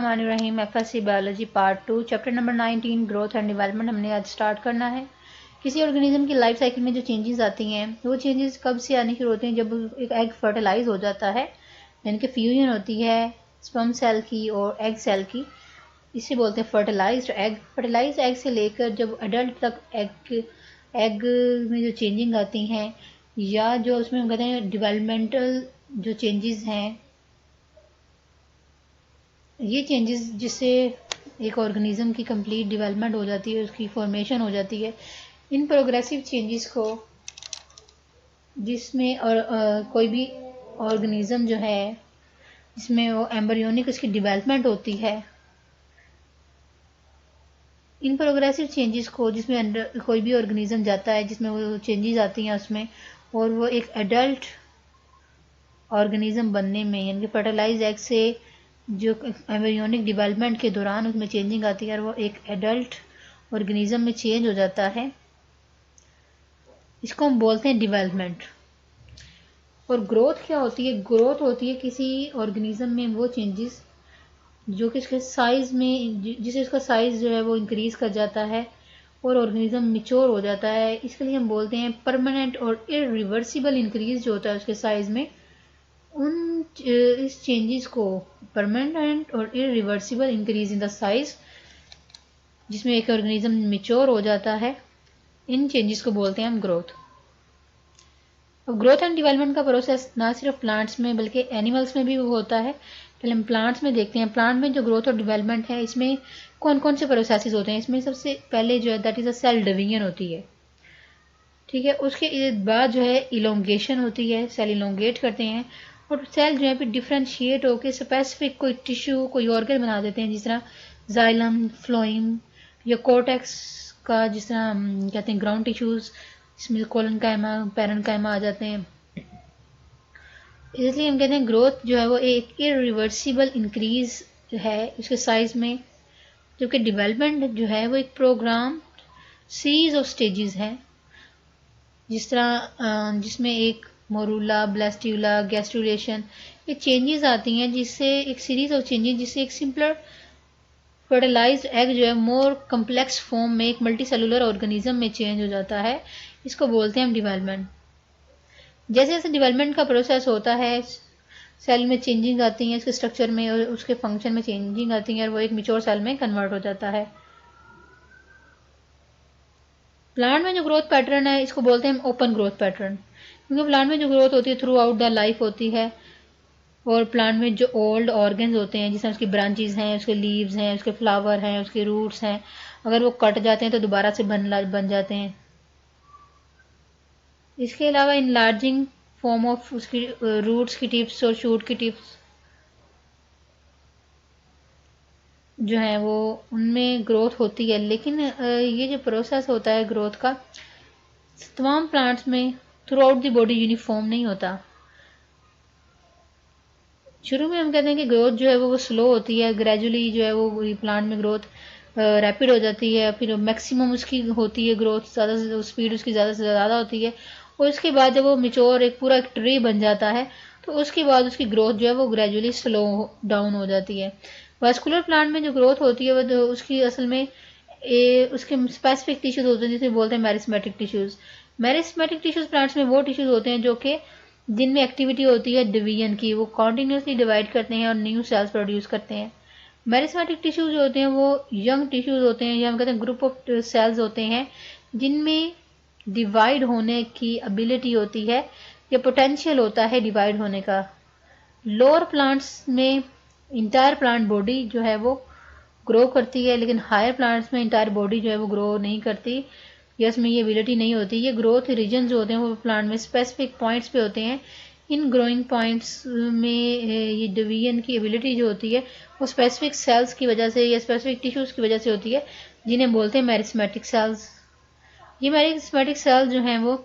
बिस्मिल्लाहिर्रहमानिर्रहीम। FSc biology part 2 chapter number 19 growth and development हमने आज स्टार्ट करना है। किसी ऑर्गेनिज्म की लाइफ साइकिल में जो चेंजेस आती हैं वो चेंजेस कब से आने शुरू होते हैं? जब एक एग फर्टिलाइज हो जाता है, यानी कि फ्यूजन होती है स्पर्म सेल की और एग सेल की, इसे बोलते हैं फर्टिलाइज्ड एग। फर्टिलाइज्ड एग से लेकर जब अडल्ट तक एग में जो चेंजिंग आती हैं या जो उसमें हम कहते हैं डिवेलपमेंटल जो चेंजेस हैं, ये चेंजेस जिससे एक ऑर्गेनिज्म की कंप्लीट डेवलपमेंट हो जाती है, उसकी फॉर्मेशन हो जाती है। इन प्रोग्रेसिव चेंजेस को जिसमें कोई भी ऑर्गेनिज्म जो है जिसमें वो एम्ब्रियोनिक उसकी डेवलपमेंट होती है, इन प्रोग्रेसिव चेंजेस को जिसमें कोई भी ऑर्गेनिज्म जाता है जिसमें वो चेंजेस आती हैं उसमें, और वो एक एडल्ट ऑर्गेनिज्म बनने में, यानी कि फर्टिलाइज एग से जो एम्ब्रियोनिक डेवलपमेंट के दौरान उसमें चेंजिंग आती है और वो एक एडल्ट ऑर्गेनिज्म में चेंज हो जाता है, इसको हम बोलते हैं डेवलपमेंट। और ग्रोथ क्या होती है? ग्रोथ होती है किसी ऑर्गेनिज्म में वो चेंजेस जो कि इसके साइज में, जिसे इसका साइज जो है वो इंक्रीज कर जाता है और ऑर्गेनिज्म मिच्योर हो जाता है। इसके लिए हम बोलते हैं परमानेंट और इरिवर्सिबल इंक्रीज जो होता है उसके साइज में। इस चेंजेस को परमानेंट और irreversible increase in the size, जिसमें एक ऑर्गेनिज्म मिच्योर हो जाता है, इन चेंजेस को बोलते हैं हम ग्रोथ। अब ग्रोथ एंड डेवलपमेंट का प्रोसेस ना सिर्फ प्लांट्स में बल्कि एनिमल्स में भी होता है। पहले हम प्लांट्स में देखते हैं। प्लांट में जो ग्रोथ और डेवलपमेंट है इसमें कौन कौन से प्रोसेसेस होते हैं? इसमें सबसे पहले जो है that is a cell division होती है, ठीक है। उसके बाद जो है इलोंगेशन होती है, सेल इलोंगेट करते हैं और सेल जो है फिर डिफ्रेंशिएट होकर स्पेसिफिक कोई टिश्यू कोई ऑर्गन बना देते हैं, जिस तरह जाइलम, फ्लोइम या कोर्टेक्स का, जिस तरह हम कहते हैं ग्राउंड टिश्यूज, इसमें कोलनकाइमा, पैरेन्काइमा आ जाते हैं। इसलिए हम कहते हैं ग्रोथ जो है वो एक इरिवर्सिबल इंक्रीज है उसके साइज में, जबकि डेवलपमेंट जो है वो एक प्रोग्राम सीरीज ऑफ स्टेजेस है, जिस तरह जिसमें एक मोरूला, ब्लास्ट्यूला, गैस्ट्रुलेशन, ये चेंजेस आती हैं जिससे एक सीरीज ऑफ चेंजेस जिससे एक सिंपलर फर्टिलाइज्ड एग जो है मोर कम्प्लेक्स फॉर्म में एक मल्टी सेलुलर ऑर्गेनिज्म में चेंज हो जाता है। इसको बोलते हैं हम डेवलपमेंट। जैसे जैसे डेवलपमेंट का प्रोसेस होता है सेल में चेंजिंग आती है, इसके स्ट्रक्चर में और उसके फंक्शन में चेंजिंग आती है और वो एक मिच्योर सेल में कन्वर्ट हो जाता है। प्लांट में जो ग्रोथ पैटर्न है इसको बोलते हैं हम ओपन ग्रोथ पैटर्न, क्योंकि प्लांट में जो ग्रोथ होती है थ्रू आउट द लाइफ होती है। और प्लांट में जो ओल्ड ऑर्गन्स होते हैं, जिसमें उसकी ब्रांचेस हैं, उसके लीव्स हैं, उसके फ्लावर हैं, उसके रूट्स हैं, अगर वो कट जाते हैं तो दोबारा से बन जाते हैं। इसके अलावा इनलार्जिंग फॉर्म ऑफ उसकी रूट्स की टिप्स और शूट की टिप्स जो है वो उनमें ग्रोथ होती है। लेकिन ये जो प्रोसेस होता है ग्रोथ का तमाम प्लांट्स में through out the body uniform नहीं होता। शुरू में हम कहते हैं कि ग्रोथ जो है वो स्लो होती है, ग्रेजुअली जो है वो प्लांट में ग्रोथ रैपिड हो जाती है, फिर मैक्सिमम उसकी होती है ग्रोथ, ज़्यादा स्पीड उसकी ज़्यादा से ज़्यादा होती है। और उसके बाद जब वो मिच्योर एक पूरा एक ट्री बन जाता है तो उसके बाद उसकी ग्रोथ जो है वो ग्रेजुअली स्लो डाउन हो जाती है। वास्कुलर प्लांट में जो ग्रोथ होती है वो उसकी असल में उसके स्पेसिफिक टिश्यूज होते हैं जिसे बोलते हैं meristematic tissues. Meristematic tissues plants में वो टिश्यूज होते हैं जो कि जिनमें एक्टिविटी होती है डिवीजन की, वो कॉन्टिन्यूसली डिवाइड करते हैं और न्यू सेल्स प्रोड्यूस करते हैं। मेरिस्मेटिक टिश्यूज जो होते हैं वो यंग टिश्यूज होते हैं, या हम कहते हैं ग्रुप ऑफ सेल्स होते हैं जिनमें डिवाइड होने की एबिलिटी होती है या पोटेंशियल होता है डिवाइड होने का। लोअर प्लांट्स में इंटायर प्लांट बॉडी जो है वो ग्रो करती है, लेकिन हायर प्लांट्स में इंटायर बॉडी जो है वो ग्रो नहीं करती या इसमें ये एबिलिटी नहीं होती। ये ग्रोथ रीजन जो होते हैं वो प्लांट में स्पेसिफिक पॉइंट्स पे होते हैं। इन ग्रोइंग पॉइंट्स में ये डिवीजन की एबिलिटी जो होती है वो स्पेसिफिक सेल्स की वजह से या स्पेसिफिक टिश्यूज की वजह से होती है, जिन्हें बोलते हैं मेरिस्मेटिक सेल्स। ये मेरिस्मेटिक सेल्स जो हैं वो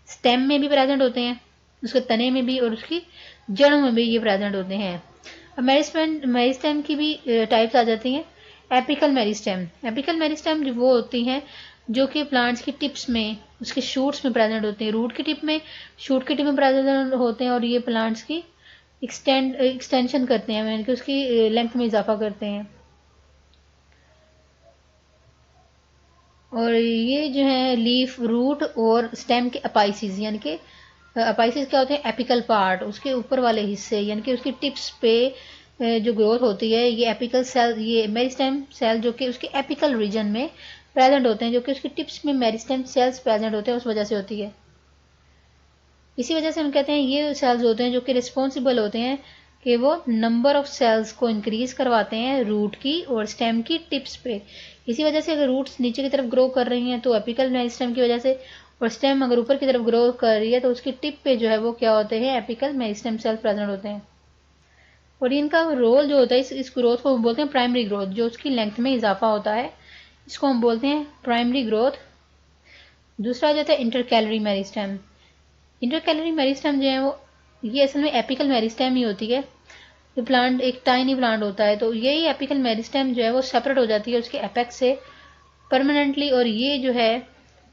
स्टेम में भी प्रेजेंट होते हैं, उसके तने में भी और उसकी जड़ों में भी ये प्रेजेंट होते हैं। अब मेरिस्टेम की भी टाइप्स आ जाती हैं। एपिकल मेरिस्टेम, एपिकल मेरिस्टेम जो वो होती हैं जो कि प्लांट्स की टिप्स में, उसके शूट्स में प्रेजेंट होते हैं, रूट की टिप में, शूट की टिप में प्रेजेंट होते हैं, और ये प्लांट्स की एक्सटेंशन करते हैं, यानी कि उसकी लेंथ में इजाफा करते हैं। और ये जो है लीफ, रूट और स्टेम के अपाइसिस, यानी कि अपाइसिस क्या होते हैं, एपिकल पार्ट, उसके ऊपर वाले हिस्से, यानी कि उसकी टिप्स पे जो ग्रोथ होती है, ये एपिकल सेल, ये मेरिस्टेम सेल जो कि उसके एपिकल रीजन में प्रेजेंट होते हैं, जो कि उसकी टिप्स में मेरिस्टेम सेल्स प्रेजेंट होते हैं, उस वजह से होती है। इसी वजह से हम कहते हैं ये सेल्स होते हैं जो कि रिस्पॉन्सिबल होते हैं कि वो नंबर ऑफ सेल्स को इंक्रीज करवाते हैं रूट की और स्टेम की टिप्स पे। इसी वजह से अगर रूट्स नीचे की तरफ ग्रो कर रही हैं तो एपिकल मेरिस्टेम की वजह से, और स्टेम अगर ऊपर की तरफ ग्रो कर रही है तो उसकी टिप पे जो है वो क्या होते हैं, एपिकल मेरिस्टेम सेल प्रेजेंट होते हैं। और इनका रोल जो होता है, इस ग्रोथ को हम बोलते हैं प्राइमरी ग्रोथ, जो उसकी लेंथ में इजाफा होता है, इसको हम बोलते हैं प्राइमरी ग्रोथ। दूसरा आ जाता है inter calorie meristem. Inter calorie meristem जो है वो, ये असल में एपिकल मेरिस्टेम ही होती है। ये प्लांट एक टाइनी प्लांट होता है, तो यही एपिकल मेरिस्टेम जो है वो सेपरेट हो जाती है उसके एपेक्स से परमानेंटली, और ये जो है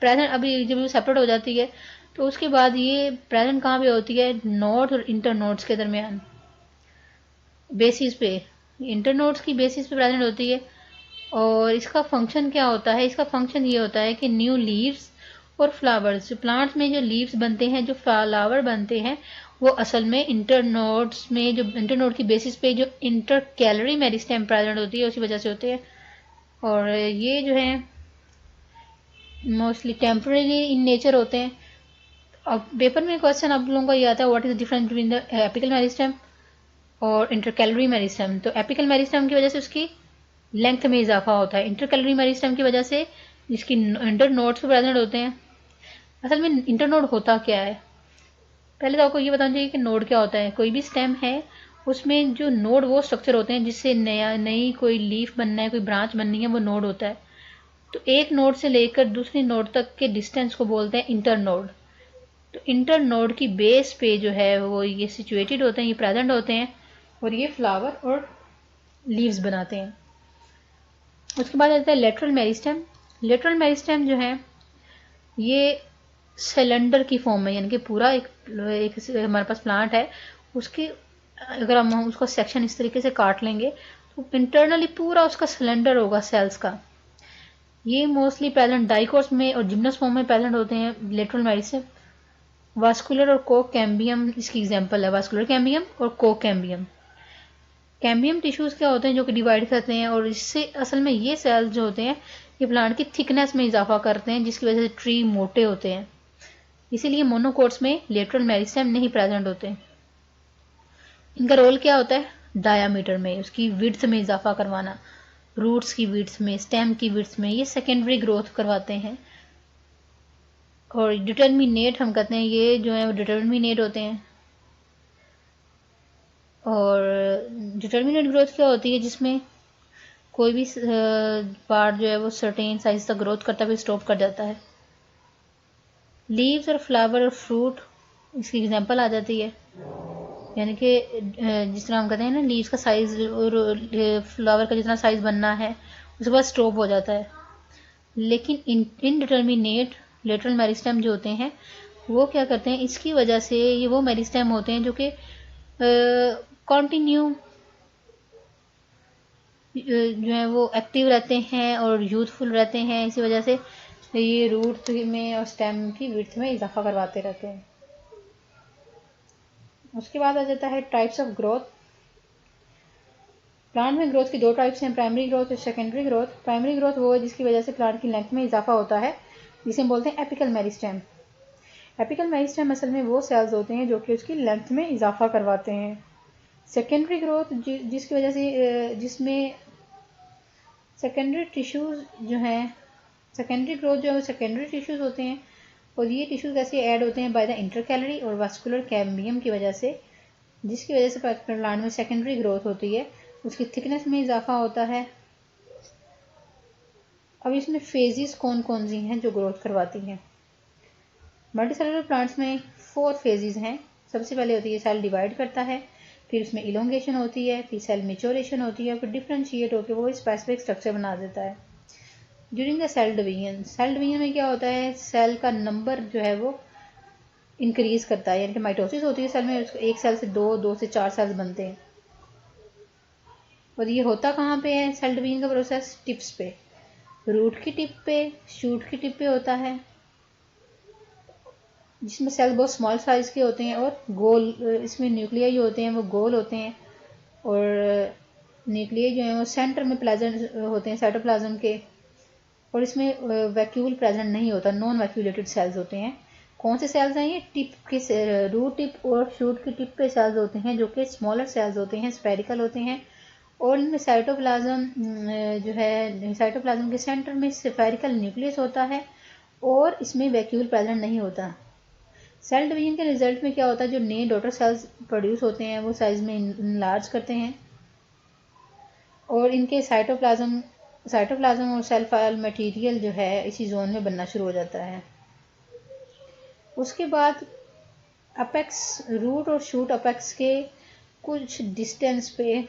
प्रेजेंट, अभी जब ये सेपरेट हो जाती है तो उसके बाद ये प्रेजेंट कहाँ पे होती है, नोड और इंटर नोड्स के दरमियान बेसिस पे, इंटर नोड्स की बेसिस पे प्रेजेंट होती है। और इसका फंक्शन क्या होता है, इसका फंक्शन ये होता है कि न्यू लीव्स और फ्लावर्स, जो प्लांट्स में जो लीव्स बनते हैं, जो फ्लावर बनते हैं, वो असल में इंटरनोड्स में, जो इंटरनोड की बेसिस पे जो इंटर कैलरी मेरिस्टेम प्रेजेंट होती है, उसी वजह से होती है। और ये जो है मोस्टली टेम्परेरी इन नेचर होते हैं। अब पेपर में क्वेश्चन आप लोगों का ये आता है, what is the difference between the apical meristem और इंटर कैलरी मेरिस्टेम। तो एपिकल मेरिस्टेम की वजह से उसकी लेंथ में इजाफा होता है, इंटर कैलरी मेरिस्टेम की वजह से जिसकी इंटर नोड्स पे प्रेजेंट होते हैं। असल में इंटर नोड होता क्या है, पहले तो आपको ये बताना चाहिए कि नोड क्या होता है। कोई भी स्टेम है उसमें जो नोड, वो स्ट्रक्चर होते हैं जिससे नई कोई लीफ बनना है, कोई ब्रांच बननी है, वो नोड होता है। तो एक नोड से लेकर दूसरी नोड तक के डिस्टेंस को बोलते हैं इंटर नोड। तो इंटर नोड की बेस पे जो है वो ये सिचुएटेड होते हैं, ये प्रेजेंट होते हैं, और ये फ्लावर और लीव्स बनाते हैं। उसके बाद आता है लेटरल मेरिस्टेम। लेटरल मेरिस्टेम जो है ये सिलेंडर की फॉर्म में, यानी कि पूरा एक हमारे पास प्लांट है, उसकी अगर हम उसका सेक्शन इस तरीके से काट लेंगे तो इंटरनली पूरा उसका सिलेंडर होगा सेल्स का। ये मोस्टली प्रेजेंट डाइकोट्स में और जिम्नोस्पर्म में प्रेजेंट होते हैं लेटरल मेरिस्टेम। वास्कुलर और कोक कैम्बियम इसकी एग्जांपल है, वास्कुलर कैम्बियम और कोक कैम्बियम। कैम्बियम टिश्यूज क्या होते हैं जो कि डिवाइड करते हैं, और इससे असल में ये सेल्स जो होते हैं ये प्लांट की थिकनेस में इजाफा करते हैं, जिसकी वजह से ट्री मोटे होते हैं। इसीलिए मोनोकोट्स में लेटरल मेरिस्टेम नहीं प्रेजेंट होते। इनका रोल क्या होता है, डायामीटर में, उसकी विड्थ में इजाफा करवाना, रूट्स की विड्थ में, स्टेम की विड्थ में, ये सेकेंडरी ग्रोथ करवाते हैं। और डिटर्मिनेट हम कहते हैं, ये जो है वो डिटर्मिनेट होते हैं। और डिटर्मिनेट ग्रोथ क्या होती है, जिसमें कोई भी पार्ट जो है वो सर्टेन साइज तक ग्रोथ करता हुआ स्टॉप कर जाता है। लीव्स और फ्लावर और फ्रूट इसकी एग्जांपल आ जाती है, यानी कि जिस तरह हम कहते हैं ना, लीव्स का साइज और फ्लावर का जितना साइज बनना है उसके बाद स्टॉप हो जाता है। लेकिन इनडिटर्मिनेट लेटरल मेरिस्टेम जो होते हैं वो क्या करते हैं, इसकी वजह से ये वो मेरिस्टेम होते हैं जो कि कंटिन्यू जो है वो एक्टिव रहते हैं और यूथफुल रहते हैं। इसी वजह से ये रूट में और स्टेम की विड्थ में इजाफा करवाते रहते हैं। उसके बाद आ जाता है टाइप्स ऑफ ग्रोथ। प्लांट में ग्रोथ की दो टाइप्स हैं, प्राइमरी ग्रोथ और सेकेंडरी ग्रोथ। प्राइमरी ग्रोथ वो है जिसकी वजह से प्लांट की लेंथ में इजाफा होता है, जिसे हम बोलते हैं एपिकल मेरिस्टेम। एपिकल मेरिस्टेम असल में वो सेल्स होते हैं जो कि उसकी लेंथ में इजाफा करवाते हैं। सेकेंडरी ग्रोथ जिसकी वजह से जिसमें सेकेंडरी टिश्यूज जो हैं, सेकेंडरी ग्रोथ जो है वो सेकेंडरी टिश्यूज होते हैं, और ये टिश्यूज ऐसे ऐड होते हैं बाय द इंटरकैलरी और वास्कुलर कैम्बियम की वजह से, जिसकी वजह से प्लांट में सेकेंडरी ग्रोथ होती है, उसकी थिकनेस में इजाफा होता है। अब इसमें फेजेस कौन कौन सी हैं जो ग्रोथ करवाती हैं। मल्टीसेलुलर प्लांट्स में 4 फेजेस हैं। सबसे पहले होती है सेल डिवाइड करता है, फिर उसमें इलोंगेशन होती है, फिर सेल मेच्योरेशन होती है, फिर डिफ्रेंशिएट होकर वो स्पेसिफिक स्ट्रक्चर बना देता है। ड्यूरिंग द सेल डिवीजन में क्या होता है, सेल का नंबर जो है वो इंक्रीज करता है, यानी कि माइटोसिस होती है सेल में, एक सेल से दो से चार सेल्स बनते हैं। और ये होता कहाँ पे है सेल डिवीजन का प्रोसेस? टिप्स पे, रूट की टिप पे, शूट की टिप पे होता है, जिसमें सेल बहुत स्मॉल साइज के होते हैं और गोल, इसमें न्यूक्लियाई होते हैं वो गोल होते हैं, और न्यूक्लियाई जो है वो सेंटर में प्रेजेंट होते हैं साइटोप्लाज्म के, और इसमें वैक्यूल प्रेजेंट नहीं होता, नॉन वैक्यूलेटेड सेल्स होते हैं। कौन से सेल्स हैं ये? टिप के, रूट टिप और शूट की टिप पे सेल्स होते हैं, जो कि स्मॉलर सेल्स होते हैं, स्फेरिकल होते हैं, और इनमें साइटोप्लाज्म जो है, साइटोप्लाज्म के सेंटर में स्फेरिकल न्यूक्लियस होता है, और इसमें वैक्यूल प्रेजेंट नहीं होता। सेल डिवीजन के रिजल्ट में क्या होता है? जो नए डॉटर सेल्स प्रोड्यूस होते हैं वो साइज में इनलार्ज करते हैं, और इनके साइटोप्लाज्म और सेल फाइल मटेरियल जो है इसी जोन में बनना शुरू हो जाता है। उसके बाद अपेक्स, रूट और शूट अपेक्स के कुछ डिस्टेंस पे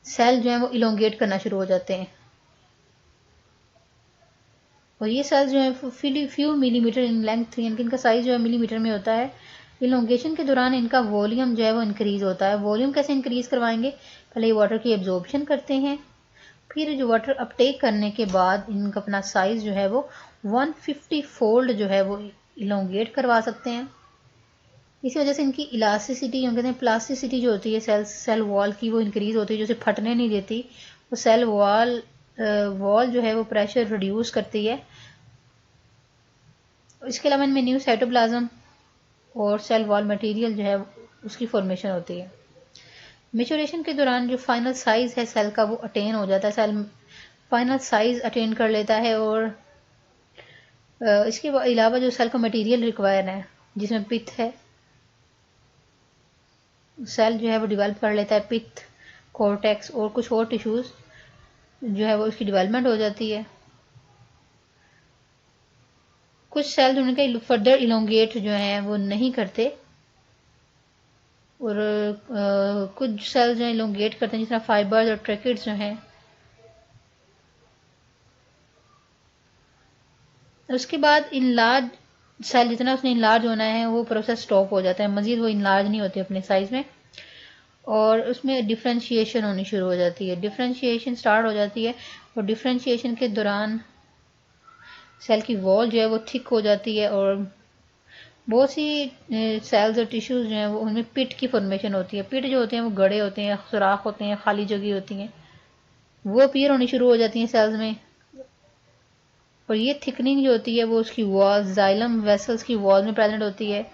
सेल जो है वो इलोंगेट करना शुरू हो जाते हैं, और ये सेल्स जो है फ्यू मिलीमीटर इन लेंथ, यानी कि इनका साइज जो है मिलीमीटर में होता है। इलोंगेशन के दौरान इनका वॉल्यूम जो है वो इंक्रीज होता है। वॉल्यूम कैसे इंक्रीज करवाएंगे? पहले ये वाटर की एब्जॉर्प्शन करते हैं, फिर जो वाटर अपटेक करने के बाद इनका अपना साइज जो है वो 150 फोल्ड जो है वो इलोंगेट करवा सकते हैं। इसी वजह से इनकी इलास्टिसिटी, कहते हैं प्लास्टिसिटी जो होती है सेल वॉल की, वो इंक्रीज होती है, जो उसे फटने नहीं देती। वो सेल वॉल जो है वो प्रेशर रिड्यूस करती है। इसके अलावा इनमें न्यू साइटोप्लाज्म और सेल वॉल मटेरियल जो है उसकी फॉर्मेशन होती है। मेचुरेशन के दौरान जो फाइनल साइज है सेल का वो अटेन हो जाता है, सेल फाइनल साइज अटेन कर लेता है, और इसके अलावा जो सेल का मटेरियल रिक्वायर है जिसमें पित्त है, सेल जो है वो डेवलप कर लेता है पित्त, कॉर्टेक्स और कुछ और टिश्यूज जो है वो उसकी डेवलपमेंट हो जाती है। कुछ सेल उनके फर्दर इलोंगेट जो है वो नहीं करते, और कुछ सेल जो है इलोंगेट करते हैं, जिस तरह फाइबर्स और ट्रैकेट्स जो हैं। उसके बाद इनलार्ज सेल, जितना उसने इनलार्ज होना है वो प्रोसेस स्टॉप हो जाता है, मजीद वो इनलार्ज नहीं होती अपने साइज में, और उसमें डिफ्रेंशिएशन होनी शुरू हो जाती है, डिफ्रेंशिएशन स्टार्ट हो जाती है, और डिफ्रेंशिएशन के दौरान सेल की वॉल जो है वो थिक हो जाती है, और बहुत सी सेल्स और टिश्यूज जो हैं वो उनमें पिट की फॉर्मेशन होती है। पिट जो होते हैं वो गड़े होते हैं, सुराख होते हैं, खाली जगह होती हैं, वो अपीयर होनी शुरू हो जाती हैं सेल्स में। और ये थिकनिंग जो होती है वो उसकी वॉल, जाइलम वेसल्स की वॉल में प्रेजेंट होती है,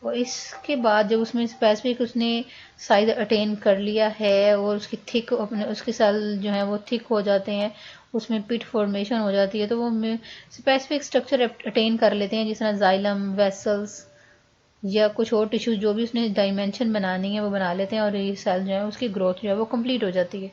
और इसके बाद जब उसमें स्पेसिफिक उसने साइज अटेन कर लिया है और उसकी थिक अपने उसके सेल जो है वो थिक हो जाते हैं, उसमें पिट फॉर्मेशन हो जाती है, तो वो स्पेसिफिक स्ट्रक्चर अटेन कर लेते हैं, जिस तरह जाइलम वेसल्स या कुछ और टिश्यूज जो भी उसने डायमेंशन बनानी है वो बना लेते हैं, और ये सेल जो है उसकी ग्रोथ जो है वो कंप्लीट हो जाती है।